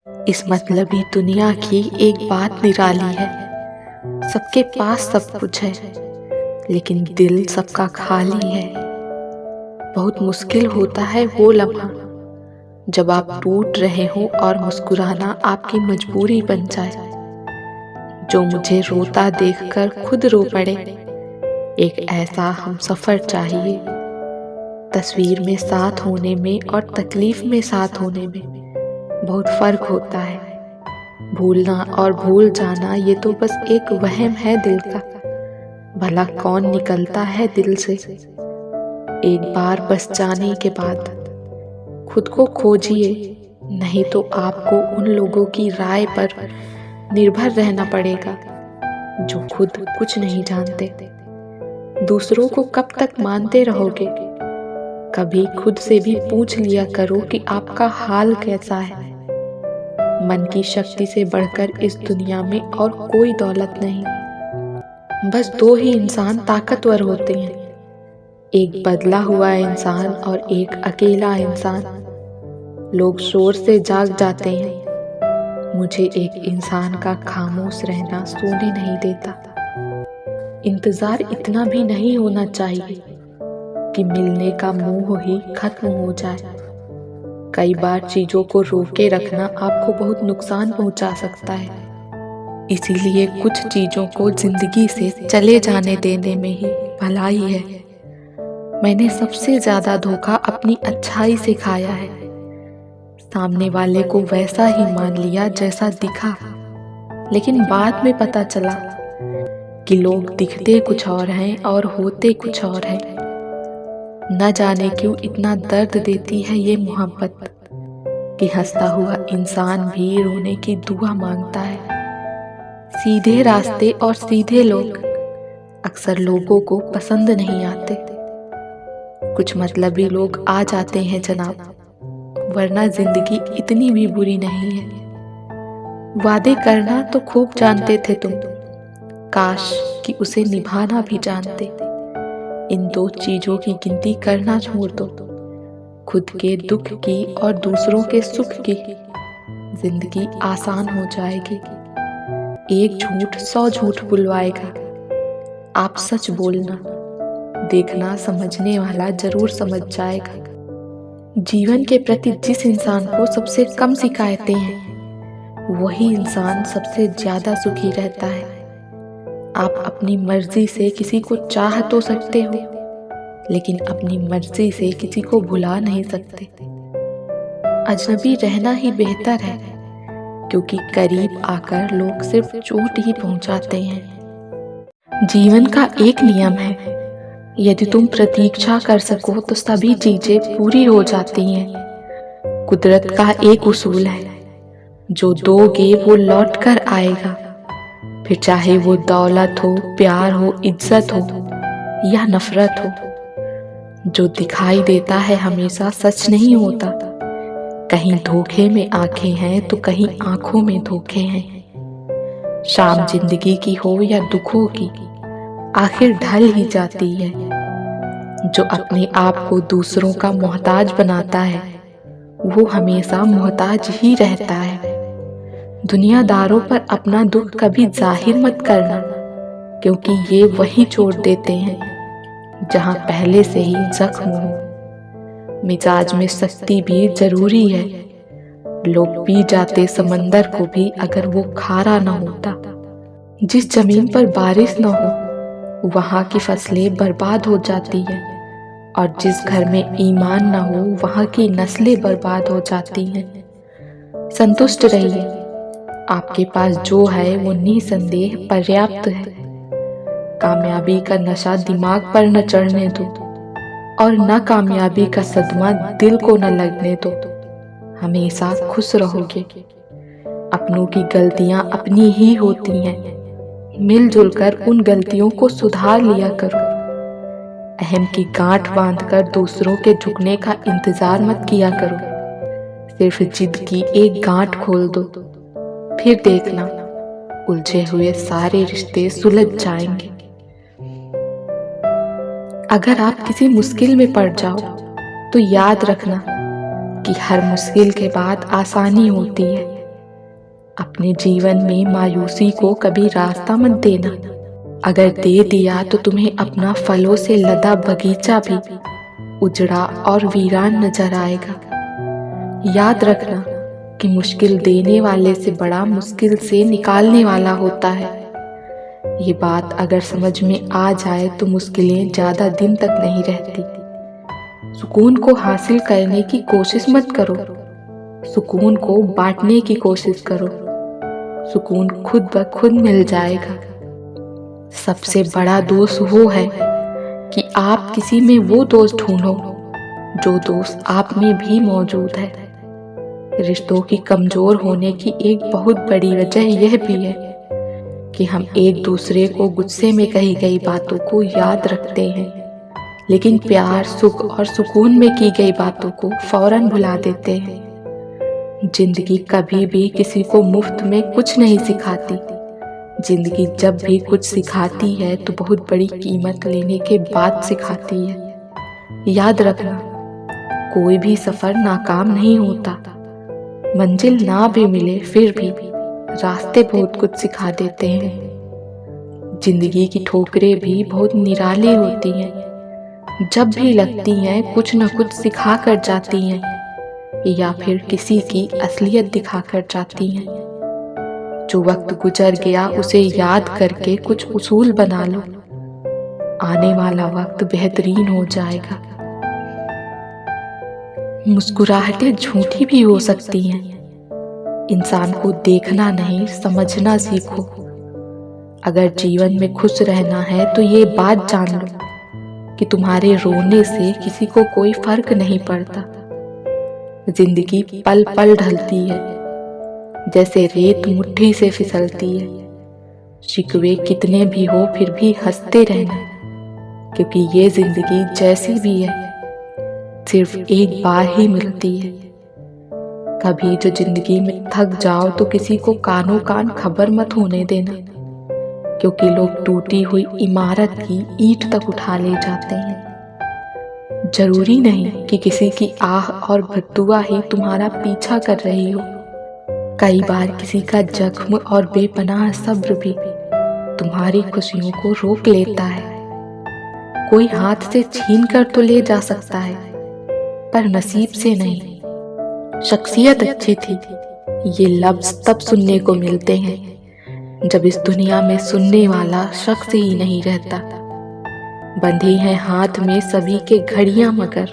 इस मतलबी दुनिया की एक बात निराली है। सबके पास सब कुछ है, लेकिन दिल सबका खाली है। बहुत मुश्किल होता है वो लम्हा जब आप टूट रहे हो और मुस्कुराना आपकी मजबूरी बन जाए। जो मुझे रोता देखकर खुद रो पड़े, एक ऐसा हम सफर चाहिए। तस्वीर में साथ होने में और तकलीफ में साथ होने में बहुत फर्क होता है। भूलना और भूल जाना ये तो बस एक वहम है दिल का। भला कौन निकलता है दिल से। एक बार बस जाने के बाद खुद को खोजिए, नहीं तो आपको उन लोगों की राय पर निर्भर रहना पड़ेगा जो खुद कुछ नहीं जानते। दूसरों को कब तक मानते रहोगे? कभी खुद से भी पूछ लिया करो कि आपका हाल कैसा है। मन की शक्ति से बढ़कर इस दुनिया में और कोई दौलत नहीं। बस दो ही इंसान ताकतवर होते हैं, एक बदला हुआ इंसान और एक अकेला इंसान। लोग शोर से जाग जाते हैं, मुझे एक इंसान का खामोश रहना सोने नहीं देता। इंतजार इतना भी नहीं होना चाहिए कि मिलने का मोह ही खत्म हो जाए। कई बार चीजों को रोके रखना आपको बहुत नुकसान पहुंचा सकता है। इसीलिए कुछ चीजों को जिंदगी से चले जाने देने में ही भलाई है। मैंने सबसे ज्यादा धोखा अपनी अच्छाई से खाया है। सामने वाले को वैसा ही मान लिया जैसा दिखा, लेकिन बाद में पता चला कि लोग दिखते कुछ और हैं और होते कुछ और हैं। न जाने क्यों इतना दर्द देती है ये मोहब्बत कि हंसता हुआ इंसान भी रोने की दुआ मांगता है। सीधे रास्ते और सीधे लोग अक्सर लोगों को पसंद नहीं आते। कुछ मतलबी लोग आ जाते हैं जनाब, वरना जिंदगी इतनी भी बुरी नहीं है। वादे करना तो खूब जानते थे तुम, काश कि उसे निभाना भी जानते। इन दो चीजों की गिनती करना छोड़ दो, खुद के दुख की और दूसरों के सुख की। जिंदगी आसान हो जाएगी। एक झूठ 100 झूठ बुलवाएगा। आप सच बोलना, देखना समझने वाला जरूर समझ जाएगा। जीवन के प्रति जिस इंसान को सबसे कम शिकायतें हैं, वही इंसान सबसे ज्यादा सुखी रहता है। आप अपनी मर्जी से किसी को चाह तो सकते हो, लेकिन अपनी मर्जी से किसी को भुला नहीं सकते। अजनबी रहना ही बेहतर है, क्योंकि करीब आकर लोग सिर्फ चोट ही पहुंचाते हैं। जीवन का एक नियम है, यदि तुम प्रतीक्षा कर सको तो सभी चीजें पूरी हो जाती हैं। कुदरत का एक उसूल है, जो दोगे वो लौट कर आएगा। फिर चाहे वो दौलत हो, प्यार हो, इज्जत हो या नफरत हो। जो दिखाई देता है हमेशा सच नहीं होता। कहीं धोखे में आंखें हैं तो कहीं आंखों में धोखे हैं। शाम जिंदगी की हो या दुखों की, आखिर ढल ही जाती है। जो अपने आप को दूसरों का मोहताज बनाता है, वो हमेशा मोहताज ही रहता है। दुनियादारों पर अपना दुख कभी जाहिर मत करना, क्योंकि ये वही चोट देते हैं जहां पहले से ही जख्म हो। मिजाज में सख्ती भी जरूरी है। लोग पी जाते समंदर को भी अगर वो खारा न होता। जिस जमीन पर बारिश न हो, वहां की फसलें बर्बाद हो जाती हैं, और जिस घर में ईमान न हो, वहां की नस्लें बर्बाद हो जाती हैं। संतुष्ट रहिए, आपके पास जो है वो निसंदेह पर्याप्त है। कामयाबी का नशा दिमाग पर न चढ़ने दो, और न कामयाबी का सदमा दिल को न लगने दो। हमेशा खुश रहोगे। अपनों की गलतियां अपनी ही होती हैं, मिलजुल कर उन गलतियों को सुधार लिया करो। अहम की गांठ बांधकर दूसरों के झुकने का इंतजार मत किया करो। सिर्फ जिद की एक गांठ खोल दो, फिर देखना उलझे हुए सारे रिश्ते सुलझ जाएंगे। अगर आप किसी मुश्किल में पड़ जाओ तो याद रखना कि हर मुश्किल के बाद आसानी होती है। अपने जीवन में मायूसी को कभी रास्ता मत देना। अगर दे दिया तो तुम्हें अपना फलों से लदा बगीचा भी उजड़ा और वीरान नजर आएगा। याद रखना कि मुश्किल देने वाले से बड़ा मुश्किल से निकालने वाला होता है। ये बात अगर समझ में आ जाए तो मुश्किलें ज्यादा दिन तक नहीं रहती। सुकून को हासिल करने की कोशिश मत करो, सुकून को बांटने की कोशिश करो। सुकून खुद ब खुद मिल जाएगा। सबसे बड़ा दोष वो है कि आप किसी में वो दोष ढूंढो जो दोष आप में भी मौजूद है। रिश्तों की कमजोर होने की एक बहुत बड़ी वजह यह भी है कि हम एक दूसरे को गुस्से में कही गई बातों को याद रखते हैं, लेकिन प्यार, सुख और सुकून में की गई बातों को फौरन भुला देते हैं। जिंदगी कभी भी किसी को मुफ्त में कुछ नहीं सिखाती। जिंदगी जब भी कुछ सिखाती है तो बहुत बड़ी कीमत लेने के बाद सिखाती है। याद रखना, कोई भी सफर नाकाम नहीं होता। मंजिल ना भी मिले फिर भी रास्ते बहुत कुछ सिखा देते हैं। जिंदगी की ठोकरें भी बहुत निराली होती हैं। जब भी लगती हैं कुछ न कुछ सिखा कर जाती हैं या फिर किसी की असलियत दिखा कर जाती हैं। जो वक्त गुजर गया उसे याद करके कुछ उसूल बना लो, आने वाला वक्त बेहतरीन हो जाएगा। मुस्कुराहटें झूठी भी हो सकती हैं। इंसान को देखना नहीं, समझना सीखो। अगर जीवन में खुश रहना है तो ये बात जान लो कि तुम्हारे रोने से किसी को कोई फर्क नहीं पड़ता। जिंदगी पल पल ढलती है, जैसे रेत मुट्ठी से फिसलती है। शिकवे कितने भी हो फिर भी हंसते रहना, क्योंकि ये जिंदगी जैसी भी है सिर्फ एक बार ही मिलती है। कभी जो जिंदगी में थक जाओ तो किसी को कानों कान खबर मत होने देना, क्योंकि लोग टूटी हुई इमारत की ईंट तक उठा ले जाते हैं। जरूरी नहीं कि किसी की आह और बद्दुआ ही तुम्हारा पीछा कर रही हो। कई बार किसी का जख्म और बेपनाह सब्र भी तुम्हारी खुशियों को रोक लेता है। कोई हाथ से छीन कर तो ले जा सकता है, पर नसीब से नहीं। शख्सियत अच्छी थी, ये लफ्ज तब सुनने को मिलते हैं जब इस दुनिया में सुनने वाला शख्स ही नहीं रहता। बंधी है हाथ में सभी के घड़ियां, मगर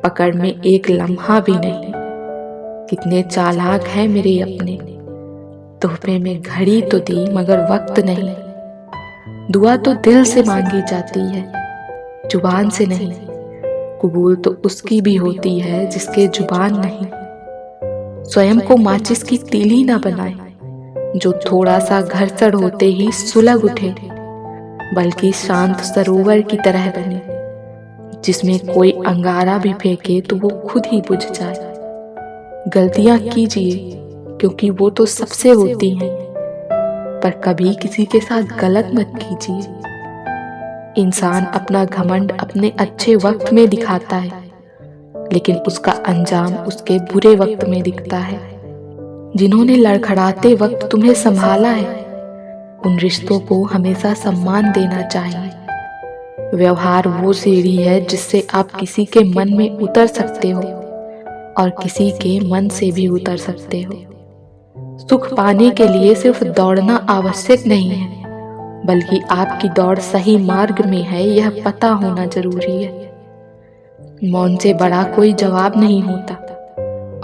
पकड़ में एक लम्हा भी नहीं। कितने चालाक हैं मेरे अपने, तोहफे में घड़ी तो दी मगर वक्त नहीं। दुआ तो दिल से मांगी जाती है, जुबान से नहीं। कबूल तो उसकी भी होती है जिसके जुबान नहीं। स्वयं को माचिस की तीली ना बनाए जो थोड़ा सा घर्षण होते ही सुलग उठे, बल्कि शांत सरोवर की तरह बने जिसमें कोई अंगारा भी फेंके तो वो खुद ही बुझ जाए। गलतियां कीजिए क्योंकि वो तो सबसे होती हैं, पर कभी किसी के साथ गलत मत कीजिए। इंसान अपना घमंड अपने अच्छे वक्त में दिखाता है, लेकिन उसका अंजाम उसके बुरे वक्त में दिखता है। जिन्होंने लड़खड़ाते वक्त तुम्हें संभाला है, उन रिश्तों को हमेशा सम्मान देना चाहिए। व्यवहार वो सीढ़ी है जिससे आप किसी के मन में उतर सकते हो और किसी के मन से भी उतर सकते हो। सुख पाने के लिए सिर्फ दौड़ना आवश्यक नहीं है, बल्कि आपकी दौड़ सही मार्ग में है यह पता होना जरूरी है। मौन से बड़ा कोई जवाब नहीं होता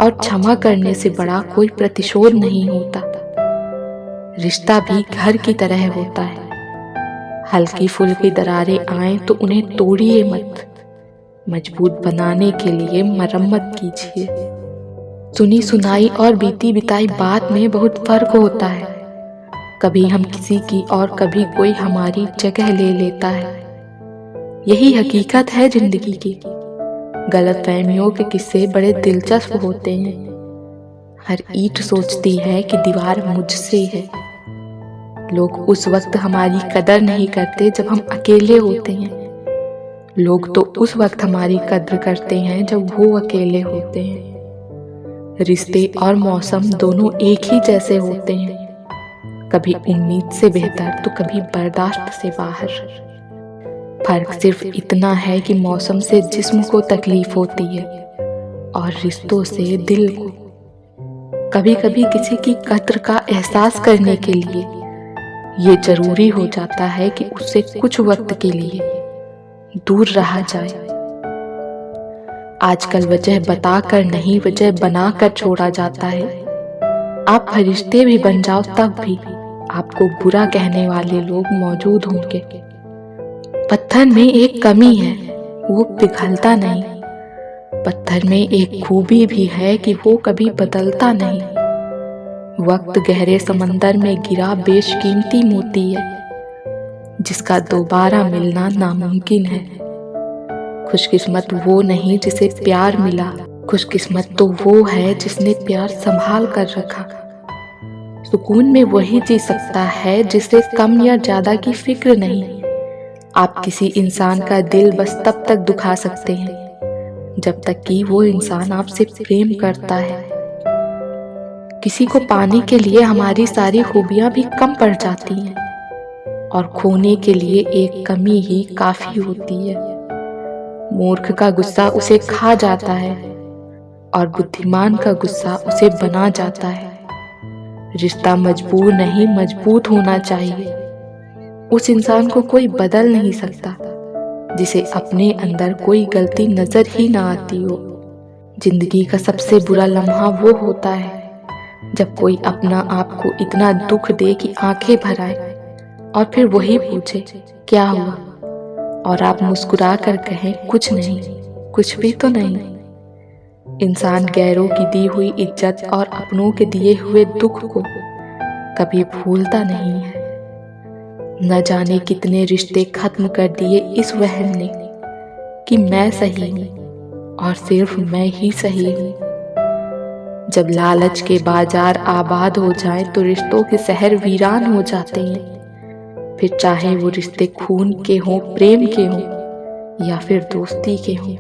और क्षमा करने से बड़ा कोई प्रतिशोध नहीं होता। रिश्ता भी घर की तरह होता है। हल्की फुल्की दरारें आए तो उन्हें तोड़िए मत, मजबूत बनाने के लिए मरम्मत कीजिए। सुनी सुनाई और बीती बिताई बात में बहुत फर्क होता है। कभी हम किसी की और कभी कोई हमारी जगह ले लेता है। यही हकीकत है जिंदगी की। गलतफहमियों के किस्से बड़े दिलचस्प होते हैं। हर ईंट सोचती है कि दीवार मुझसे है। लोग उस वक्त हमारी कदर नहीं करते जब हम अकेले होते हैं। लोग तो उस वक्त हमारी कद्र करते हैं जब वो अकेले होते हैं। रिश्ते और मौसम दोनों एक ही जैसे होते हैं, कभी उम्मीद से बेहतर तो कभी बर्दाश्त से बाहर। फर्क सिर्फ इतना है कि मौसम से जिस्म को तकलीफ होती है और रिश्तों से दिल को। कभी कभी किसी की कद्र का एहसास करने के लिए ये जरूरी हो जाता है कि उससे कुछ वक्त के लिए दूर रहा जाए। आजकल वजह बताकर नहीं, वजह बनाकर छोड़ा जाता है। आप फरिश्ते भी बन जाओ तब भी आपको बुरा कहने वाले लोग मौजूद होंगे। पत्थर में एक कमी है, वो पिघलता नहीं। पत्थर में एक खूबी भी है कि वो कभी बदलता नहीं। वक्त गहरे समंदर में गिरा बेशकीमती मोती है, जिसका दोबारा मिलना नामुमकिन है। खुशकिस्मत वो नहीं जिसे प्यार मिला, खुशकिस्मत तो वो है जिसने प्यार संभाल कर रखा। सुकून में वही जी सकता है जिसे कम या ज्यादा की फिक्र नहीं। आप किसी इंसान का दिल बस तब तक दुखा सकते हैं जब तक कि वो इंसान आपसे प्रेम करता है। किसी को पाने के लिए हमारी सारी खूबियां भी कम पड़ जाती हैं और खोने के लिए एक कमी ही काफी होती है। मूर्ख का गुस्सा उसे खा जाता है और बुद्धिमान का गुस्सा उसे बना जाता है। रिश्ता मजबूर नहीं, मजबूत होना चाहिए। उस इंसान को कोई बदल नहीं सकता जिसे अपने अंदर कोई गलती नजर ही ना आती हो। जिंदगी का सबसे बुरा लम्हा वो होता है जब कोई अपना आप को इतना दुख दे कि आंखें भर आए और फिर वही पूछे क्या हुआ, और आप मुस्कुरा कर कहें कुछ नहीं, कुछ भी तो नहीं। इंसान गैरों की दी हुई इज्जत और अपनों के दिए हुए दुख को कभी भूलता नहीं है। न जाने कितने रिश्ते खत्म कर दिए इस वहम ने कि मैं सही हूँ और सिर्फ मैं ही सही हूँ। जब लालच के बाजार आबाद हो जाए तो रिश्तों के शहर वीरान हो जाते हैं। फिर चाहे वो रिश्ते खून के हों, प्रेम के हों या फिर दोस्ती के हों।